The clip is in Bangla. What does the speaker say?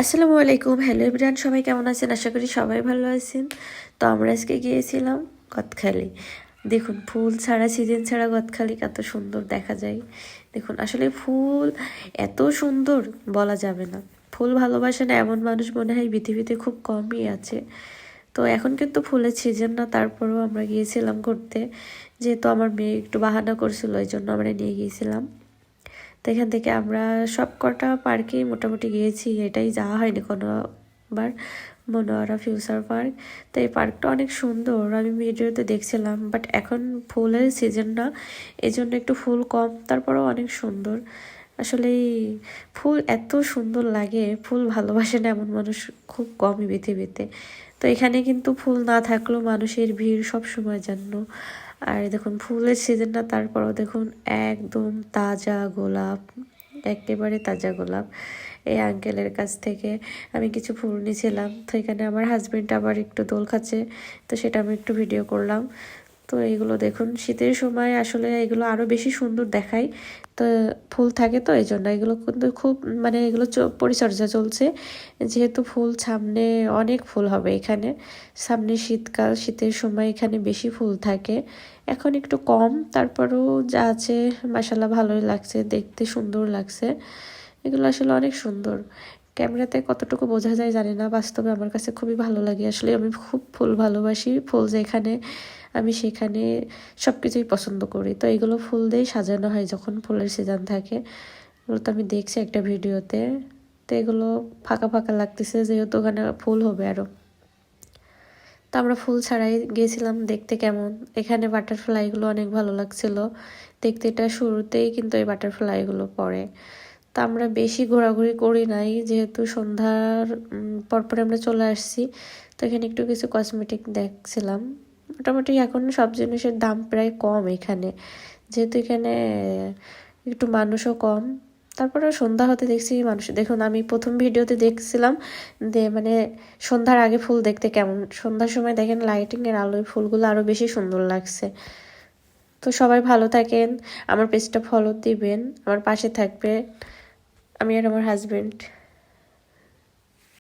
আসসালামু আলাইকুম। হ্যালো এভরিওয়ান, সবাই কেমন আছেন? আশা করি সবাই ভালো আছেন। তো আমরা আজকে গিয়েছিলাম গদখালি। দেখুন, ফুল ছাড়া, সিজন ছাড়া গদখালি কত সুন্দর দেখা যায়। দেখুন, আসলে ফুল এত সুন্দর বলা যাবে না। ফুল ভালোবাসে না এমন মানুষ মনে হয় পৃথিবীতে খুব কমই আছে। তো এখন কিন্তু ফুলের সিজন না, তারপরেও আমরা গিয়েছিলাম ঘুরতে। যেহেতু আমার মেয়ে একটু বাহানা করছিল, এই জন্য আমরা নিয়ে গিয়েছিলাম। তো এখান থেকে আমরা সব কটা পার্কেই মোটামুটি গিয়েছি, এটাই যাওয়া হয়নি কোনোবার, মনোয়ারা ফিউচার পার্ক। তো এই পার্কটা অনেক সুন্দর, আমি ভিডিওতে দেখছিলাম, বাট এখন ফুলের সিজন না, এই জন্য একটু ফুল কম, তারপরেও অনেক সুন্দর। আসলে ফুল এত সুন্দর লাগে, ফুল ভালোবাসে না এমন মানুষ খুব কমই পৃথিবীতে। তো এখানে কিন্তু ফুল না থাকলেও মানুষের ভিড় সব সময় জন্য। আর দেখুন ফুলের সিজন না, তারপরও দেখুন একদম তাজা গোলাপ, একেবারে তাজা গোলাপ। এই আঙ্কেলের কাছ থেকে আমি কিছু ফুল নিয়েছিলাম। তো এখানে আমার হাজবেন্ড আবার একটু দোল খাচ্ছে, তো সেটা আমি একটু ভিডিও করলাম। তো এইগুলো দেখুন, শীতের সময় আসলে এগুলো আরও বেশি সুন্দর দেখায়। তো ফুল থাকে, তো এই জন্য এগুলো কিন্তু খুব, মানে এগুলো পরিচর্যা চলছে। যেহেতু ফুল সামনে অনেক ফুল হবে এখানে, সামনে শীতকাল, শীতের সময় এখানে বেশি ফুল থাকে। এখন একটু কম, তারপরেও যা আছে মাশাল্লাহ ভালোই লাগছে, দেখতে সুন্দর লাগছে। এগুলো আসলে অনেক সুন্দর। ক্যামেরাতে কতটুকু বোঝা যায় জানি না, বাস্তবে আমার কাছে খুবই ভালো লাগে। আসলে আমি খুব ফুল ভালোবাসি, ফুল যেখানে আমি সেখানে সব কিছুই পছন্দ করি। তো এগুলো ফুল দিয়েই সাজানো হয় যখন ফুলের সিজন থাকে। এগুলো তো আমি দেখছি একটা ভিডিওতে। তো এগুলো ফাঁকা ফাঁকা লাগতেছে, যেহেতু ওখানে ফুল হবে আরও। তো আমরা ফুল ছাড়াই গিয়েছিলাম দেখতে কেমন। এখানে বাটারফ্লাইগুলো অনেক ভালো লাগছিল দেখতে। এটা শুরুতেই কিন্তু এই বাটারফ্লাইগুলো পড়ে। তো আমরা বেশি ঘোরাঘুরি করি নাই, যেহেতু সন্ধ্যার পরপরে আমরা চলে আসছি। তো এখানে একটু কিছু কসমেটিক দেখছিলাম। মোটামুটি এখন সব জিনিসের দাম প্রায় কম এখানে, যেহেতু এখানে একটু মানুষও কম। তারপরে সন্ধ্যা হতে দেখছি মানুষ। দেখুন, আমি প্রথম ভিডিওতে দেখছিলাম মানে সন্ধ্যার আগে ফুল দেখতে কেমন, সন্ধ্যার সময় দেখেন লাইটিংয়ের আলোয় ফুলগুলো আরও বেশি সুন্দর লাগছে। তো সবাই ভালো থাকেন, আমার পেজটা ফলো দিবেন, আমার পাশে থাকবে, আমি আর আমার হাজবেন্ড।